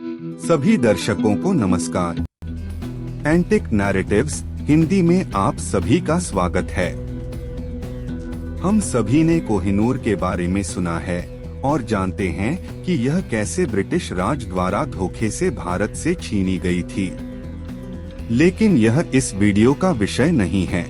सभी दर्शकों को नमस्कार। एंटिक नैरेटिव्स हिंदी में आप सभी का स्वागत है। हम सभी ने कोहिनूर के बारे में सुना है और जानते हैं कि यह कैसे ब्रिटिश राज द्वारा धोखे से भारत से छीनी गई थी। लेकिन यह इस वीडियो का विषय नहीं है।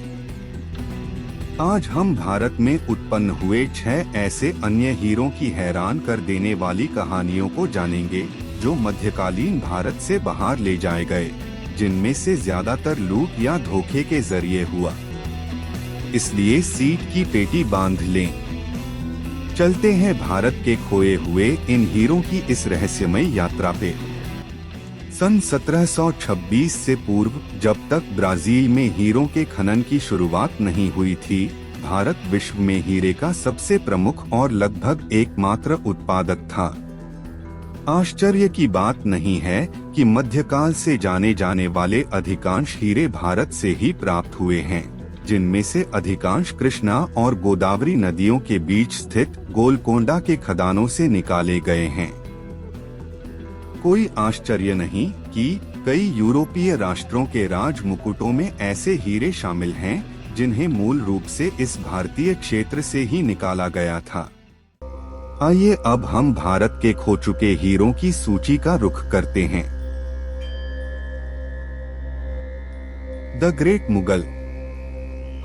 आज हम भारत में उत्पन्न हुए 6 ऐसे अन्य हीरों की हैरान कर देने वाली कहानियों को जानेंगे जो मध्यकालीन भारत से बाहर ले जाए गए, जिनमें से ज्यादातर लूट या धोखे के जरिए हुआ। इसलिए सीट की पेटी बांध लें। चलते हैं भारत के खोए हुए इन हीरों की इस रहस्यमय यात्रा पे। सन 1726 से पूर्व, जब तक ब्राजील में हीरों के खनन की शुरुआत नहीं हुई थी, भारत विश्व में हीरे का सबसे प्रमुख और लगभग एकमात्र उत्पादक था। आश्चर्य की बात नहीं है कि मध्यकाल से जाने जाने वाले अधिकांश हीरे भारत से ही प्राप्त हुए हैं, जिनमें से अधिकांश कृष्णा और गोदावरी नदियों के बीच स्थित गोलकोंडा के खदानों से निकाले गए हैं। कोई आश्चर्य नहीं कि कई यूरोपीय राष्ट्रों के राज मुकुटों में ऐसे हीरे शामिल हैं जिन्हें मूल रूप से इस भारतीय क्षेत्र से ही निकाला गया था। आइए अब हम भारत के खो चुके हीरों की सूची का रुख करते हैं। The great Mughal.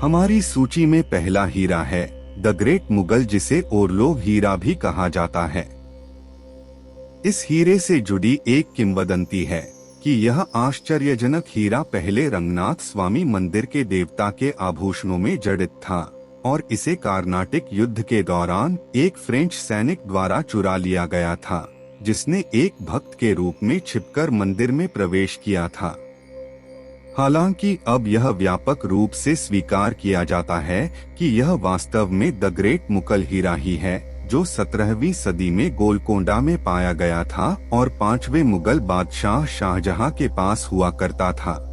हमारी सूची में पहला हीरा है द ग्रेट मुगल, जिसे ओरलोव हीरा भी कहा जाता है। इस हीरे से जुड़ी एक किंवदंती है कि यह आश्चर्यजनक हीरा पहले रंगनाथ स्वामी मंदिर के देवता के आभूषणों में जड़ित था और इसे कार्नाटिक युद्ध के दौरान एक फ्रेंच सैनिक द्वारा चुरा लिया गया था, जिसने एक भक्त के रूप में छिपकर मंदिर में प्रवेश किया था। हालांकि अब यह व्यापक रूप से स्वीकार किया जाता है कि यह वास्तव में द ग्रेट मुगल हीरा ही है, जो 17वीं सदी में गोलकोंडा में पाया गया था और 5वें मुगल बादशाह शाहजहां के पास हुआ करता था।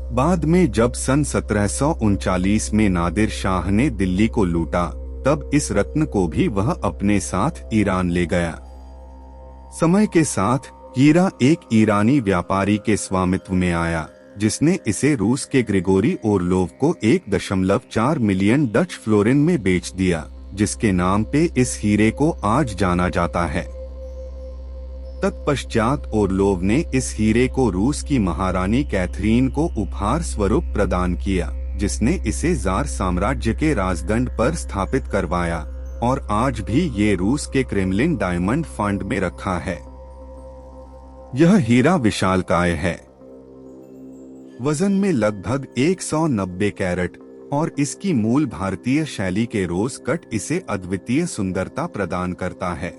बाद में जब सन 1739 में नादिर शाह ने दिल्ली को लूटा, तब इस रत्न को भी वह अपने साथ ईरान ले गया। समय के साथ हीरा एक ईरानी व्यापारी के स्वामित्व में आया, जिसने इसे रूस के ग्रिगोरी ओरलोव को 1.4 मिलियन डच फ्लोरिन में बेच दिया, जिसके नाम पे इस हीरे को आज जाना जाता है। तत्पश्चात ओरलोव ने इस हीरे को रूस की महारानी कैथरीन को उपहार स्वरूप प्रदान किया, जिसने इसे जार साम्राज्य के राजदंड पर स्थापित करवाया और आज भी ये रूस के क्रेमलिन डायमंड फंड में रखा है। यह हीरा विशालकाय है, वजन में लगभग 190 कैरेट, और इसकी मूल भारतीय शैली के रोज कट इसे अद्वितीय सुंदरता प्रदान करता है।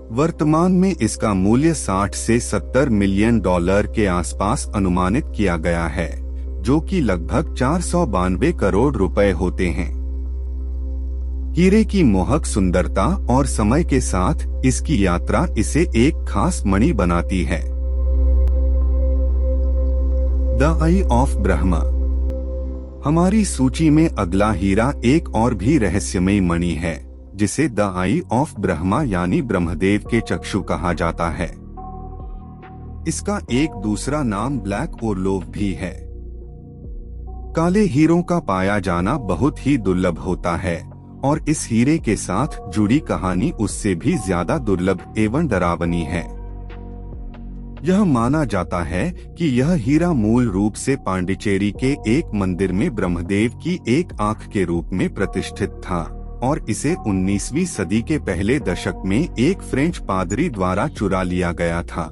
वर्तमान में इसका मूल्य 60 से 70 मिलियन डॉलर के आसपास अनुमानित किया गया है, जो कि लगभग 492 करोड़ रुपए होते हैं। हीरे की मोहक सुंदरता और समय के साथ इसकी यात्रा इसे एक खास मणि बनाती है। The I of Brahma. हमारी सूची में अगला हीरा एक और भी रहस्यमयी मणि है, जिसे द आई ऑफ ब्रह्मा यानी ब्रह्मदेव के चक्षु कहा जाता है। इसका एक दूसरा नाम ब्लैक ओरलोव भी है। काले हीरों का पाया जाना बहुत ही दुर्लभ होता है और इस हीरे के साथ जुड़ी कहानी उससे भी ज्यादा दुर्लभ एवं डरावनी है। यह माना जाता है कि यह हीरा मूल रूप से पांडिचेरी के एक मंदिर में ब्रह्मदेव की एक आंख के रूप में प्रतिष्ठित था और इसे 19वीं सदी के पहले दशक में एक फ्रेंच पादरी द्वारा चुरा लिया गया था।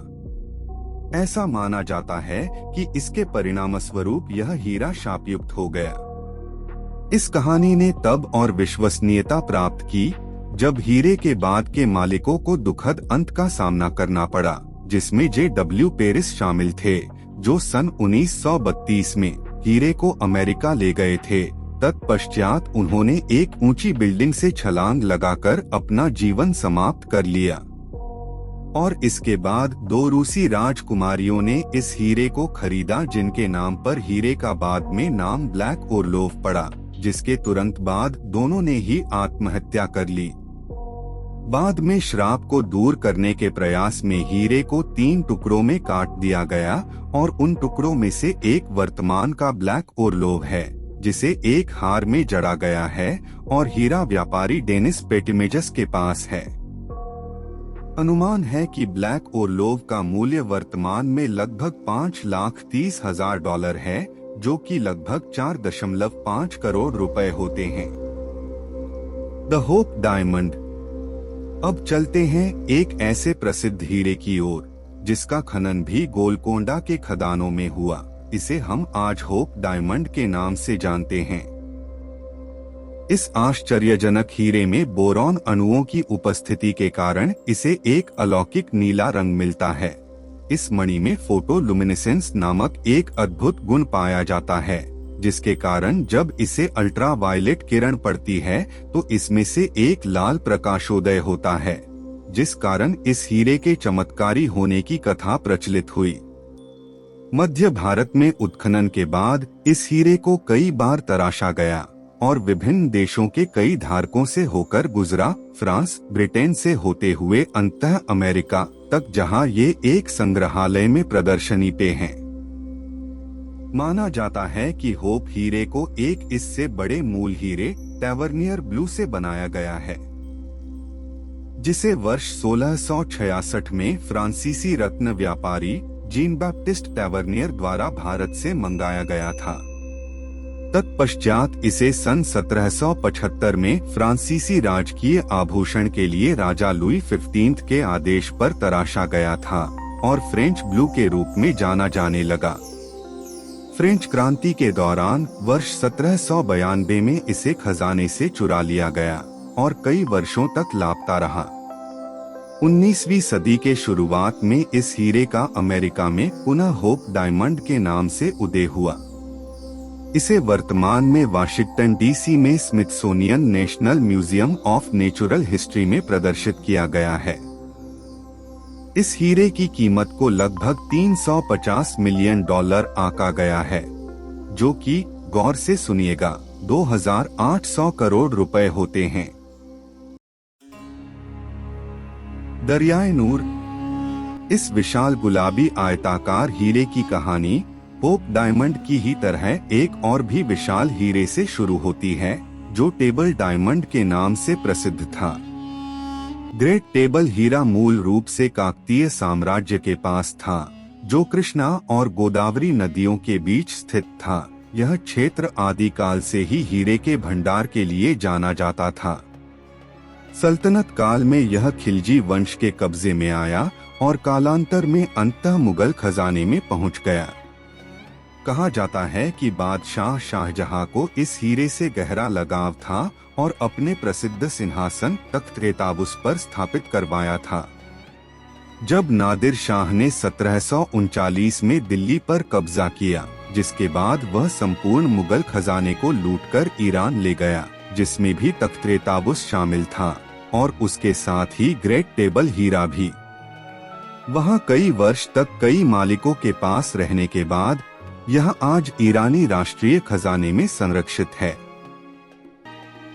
ऐसा माना जाता है कि इसके परिणामस्वरूप यह हीरा शापयुक्त हो गया। इस कहानी ने तब और विश्वसनीयता प्राप्त की जब हीरे के बाद के मालिकों को दुखद अंत का सामना करना पड़ा, जिसमें J.W. पेरिस शामिल थे, जो सन 1932 में हीरे को अमेरिका ले गए थे। तत्पश्चात उन्होंने एक ऊंची बिल्डिंग से छलांग लगाकर अपना जीवन समाप्त कर लिया और इसके बाद 2 रूसी राजकुमारियों ने इस हीरे को खरीदा, जिनके नाम पर हीरे का बाद में नाम ब्लैक ओरलोव पड़ा, जिसके तुरंत बाद दोनों ने ही आत्महत्या कर ली। बाद में श्राप को दूर करने के प्रयास में हीरे को 3 टुकड़ों में काट दिया गया और उन टुकड़ों में से एक वर्तमान का ब्लैक ओरलोव है, जिसे एक हार में जड़ा गया है और हीरा व्यापारी डेनिस पेटिमेजस के पास है। अनुमान है कि ब्लैक ओरलोव का मूल्य वर्तमान में लगभग $5,30,000 है, जो कि लगभग 4.5 करोड़ रुपए होते हैं। The hope diamond. अब चलते हैं एक ऐसे प्रसिद्ध हीरे की ओर जिसका खनन भी गोलकोंडा के खदानों में हुआ। इसे हम आज होप डायमंड के नाम से जानते हैं। इस आश्चर्यजनक हीरे में बोरॉन अणुओं की उपस्थिति के कारण इसे एक अलौकिक नीला रंग मिलता है। इस मणि में फोटोलुमिनेसेंस नामक एक अद्भुत गुण पाया जाता है, जिसके कारण जब इसे अल्ट्रावायलेट किरण पड़ती है तो इसमें से एक लाल प्रकाशोदय होता है, जिस कारण इस हीरे के चमत्कारी होने की कथा प्रचलित हुई। मध्य भारत में उत्खनन के बाद इस हीरे को कई बार तराशा गया और विभिन्न देशों के कई धारकों से होकर गुजरा, फ्रांस, ब्रिटेन से होते हुए अंततः अमेरिका तक, जहां ये एक संग्रहालय में प्रदर्शनी पे हैं। माना जाता है कि होप हीरे को एक इससे बड़े मूल हीरे टैवर्नियर ब्लू से बनाया गया है, जिसे वर्ष 1666 में फ्रांसीसी रत्न व्यापारी जीन बैप्टिस्ट टैवर्नियर द्वारा भारत से मंगाया गया था। तत्पश्चात इसे सन 1775 में फ्रांसीसी राजकीय आभूषण के लिए राजा लुई 15 के आदेश पर तराशा गया था और फ्रेंच ब्लू के रूप में जाना जाने लगा। फ्रेंच क्रांति के दौरान वर्ष 1792 में इसे खजाने से चुरा लिया गया और कई वर्षों तक लापता रहा। 19वीं सदी के शुरुआत में इस हीरे का अमेरिका में पुनः होप डायमंड के नाम से उदय हुआ। इसे वर्तमान में वाशिंगटन डीसी में Smithsonian national museum of natural history में प्रदर्शित किया गया है। इस हीरे की कीमत को लगभग $350 मिलियन आंका गया है, जो कि, गौर से सुनिएगा, 2,800 करोड़ रुपए होते हैं। दरियाए नूर। इस विशाल गुलाबी आयताकार हीरे की कहानी होप डायमंड की ही तरह एक और भी विशाल हीरे से शुरू होती है, जो टेबल डायमंड के नाम से प्रसिद्ध था। ग्रेट टेबल हीरा मूल रूप से काकतीय साम्राज्य के पास था, जो कृष्णा और गोदावरी नदियों के बीच स्थित था। यह क्षेत्र आदिकाल से ही हीरे के भंडार के लिए जाना जाता था। सल्तनत काल में यह खिलजी वंश के कब्जे में आया और कालांतर में अंततः मुगल खजाने में पहुंच गया। कहा जाता है कि बादशाह शाहजहां को इस हीरे से गहरा लगाव था और अपने प्रसिद्ध सिंहासन तख्त रेताबुस पर स्थापित करवाया था। जब नादिर शाह ने 1739 में दिल्ली पर कब्जा किया, जिसके बाद वह संपूर्ण मुगल खजाने को लूटकर ईरान ले गया, जिसमें भी तख्त रेताबुस शामिल था और उसके साथ ही ग्रेट टेबल हीरा भी। वहां कई वर्ष तक कई मालिकों के पास रहने के बाद यह आज ईरानी राष्ट्रीय खजाने में संरक्षित है।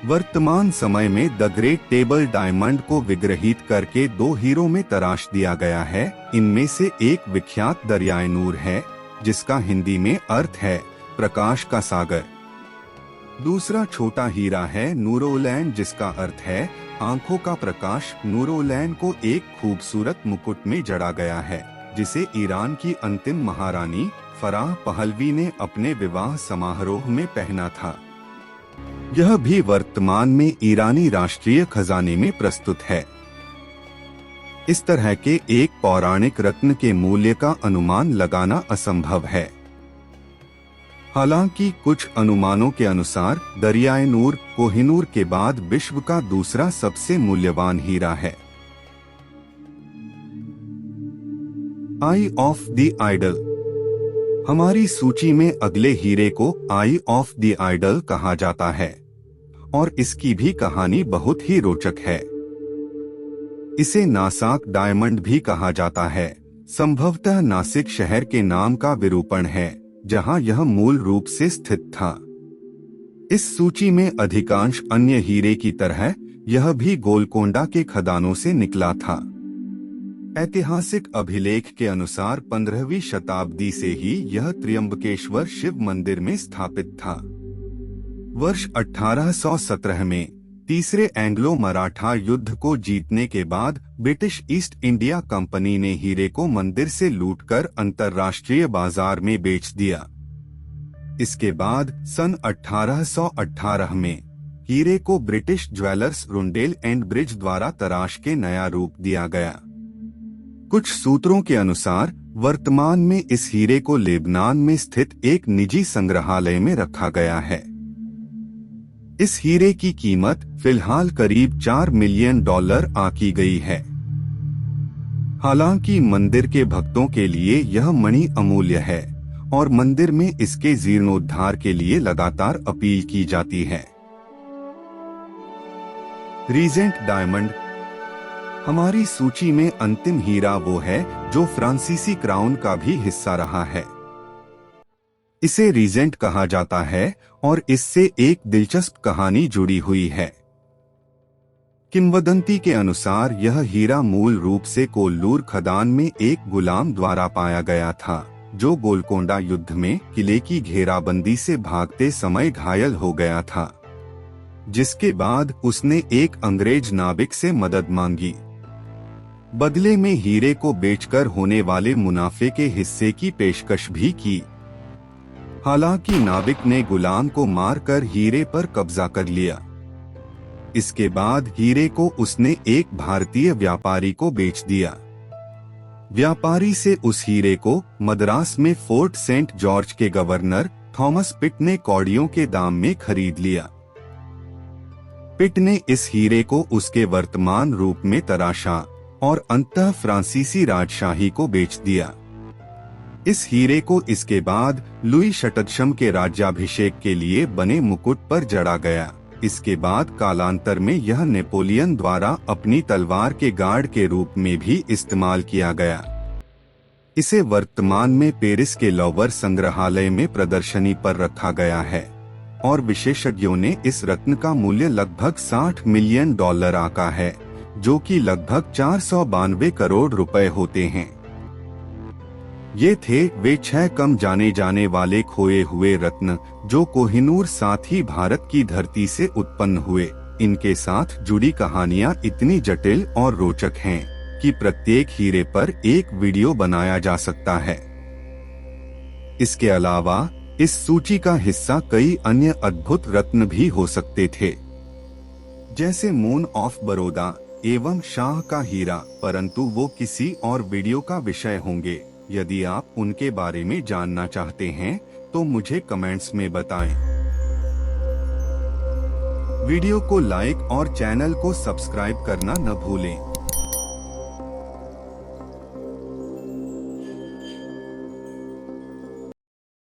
वर्तमान समय में द ग्रेट टेबल डायमंड को विग्रहित करके 2 हीरों में तराश दिया गया है। इनमें से एक विख्यात दरियाए नूर है, जिसका हिंदी में अर्थ है प्रकाश का सागर। दूसरा छोटा हीरा है नूरोलैंड, जिसका अर्थ है आंखों का प्रकाश। नूरोलैंड को एक खूबसूरत मुकुट में जड़ा गया है, जिसे ईरान की अंतिम महारानी फराह पहलवी ने अपने विवाह समारोह में पहना था। यह भी वर्तमान में ईरानी राष्ट्रीय खजाने में प्रस्तुत है। इस तरह के एक पौराणिक रत्न के मूल्य का अनुमान लगाना असंभव है। हालांकि कुछ अनुमानों के अनुसार दरियाए नूर कोहिनूर के बाद विश्व का दूसरा सबसे मूल्यवान हीरा है। आई ऑफ द आइडल। हमारी सूची में अगले हीरे को आई ऑफ द आइडल कहा जाता है और इसकी भी कहानी बहुत ही रोचक है। इसे नासाक डायमंड भी कहा जाता है। संभवतः नासिक शहर के नाम का विरूपण है, जहां यह मूल रूप से स्थित था। इस सूची में अधिकांश अन्य हीरे की तरह यह भी गोलकोंडा के खदानों से निकला था। ऐतिहासिक अभिलेख के अनुसार 15वीं शताब्दी से ही यह त्र्यंबकेश्वर शिव मंदिर में स्थापित था। वर्ष 1817 में तीसरे एंग्लो मराठा युद्ध को जीतने के बाद ब्रिटिश ईस्ट इंडिया कंपनी ने हीरे को मंदिर से लूटकर अंतर्राष्ट्रीय बाजार में बेच दिया। इसके बाद सन 1818 में हीरे को ब्रिटिश ज्वेलर्स रुंडेल एंड ब्रिज द्वारा तराश के नया रूप दिया गया। कुछ सूत्रों के अनुसार वर्तमान में इस हीरे को लेबनान में स्थित एक निजी संग्रहालय में रखा गया है। इस हीरे की कीमत फिलहाल करीब $4 मिलियन आंकी गई है। हालांकि मंदिर के भक्तों के लिए यह मणि अमूल्य है और मंदिर में इसके जीर्णोद्धार के लिए लगातार अपील की जाती है। Regent Diamond. हमारी सूची में अंतिम हीरा वो है जो फ्रांसीसी क्राउन का भी हिस्सा रहा है। इसे रीजेंट कहा जाता है और इससे एक दिलचस्प कहानी जुड़ी हुई है। किंवदंती के अनुसार यह हीरा मूल रूप से कोल्लूर खदान में एक गुलाम द्वारा पाया गया था, जो गोलकोंडा युद्ध में किले की घेराबंदी से भागते समय घायल हो गया था, जिसके बाद उसने एक अंग्रेज नाविक से मदद मांगी। बदले में हीरे को बेचकर होने वाले मुनाफे के हिस्से की पेशकश भी की। हालांकि नाविक ने गुलाम को मारकर हीरे पर कब्जा कर लिया। इसके बाद हीरे को उसने एक भारतीय व्यापारी को बेच दिया। व्यापारी से उस हीरे को मद्रास में फोर्ट सेंट जॉर्ज के गवर्नर थॉमस पिट ने कौड़ियों के दाम में खरीद लिया। पिट ने इस हीरे को उसके वर्तमान रूप में तराशा और अंततः फ्रांसीसी राजशाही को बेच दिया। इस हीरे को इसके बाद लुई शटदशम के राज्याभिषेक के लिए बने मुकुट पर जड़ा गया। इसके बाद कालांतर में यह नेपोलियन द्वारा अपनी तलवार के गार्ड के रूप में भी इस्तेमाल किया गया। इसे वर्तमान में पेरिस के लॉवर संग्रहालय में प्रदर्शनी पर रखा गया है और विशेषज्ञों ने इस रत्न का मूल्य लगभग $60 मिलियन आंका है, जो कि लगभग 492 करोड़ रुपए होते हैं। ये थे वे 6 कम जाने जाने वाले खोए हुए रत्न जो कोहिनूर साथ ही भारत की धरती से उत्पन्न हुए। इनके साथ जुड़ी कहानियां इतनी जटिल और रोचक हैं कि प्रत्येक हीरे पर एक वीडियो बनाया जा सकता है। इसके अलावा इस सूची का हिस्सा कई अन्य अद्भुत रत्न भी हो सकते थे, जैसे मून ऑफ बड़ौदा एवं शाह का हीरा, परंतु वो किसी और वीडियो का विषय होंगे। यदि आप उनके बारे में जानना चाहते हैं तो मुझे कमेंट्स में बताएं। वीडियो को लाइक और चैनल को सब्सक्राइब करना न भूलें।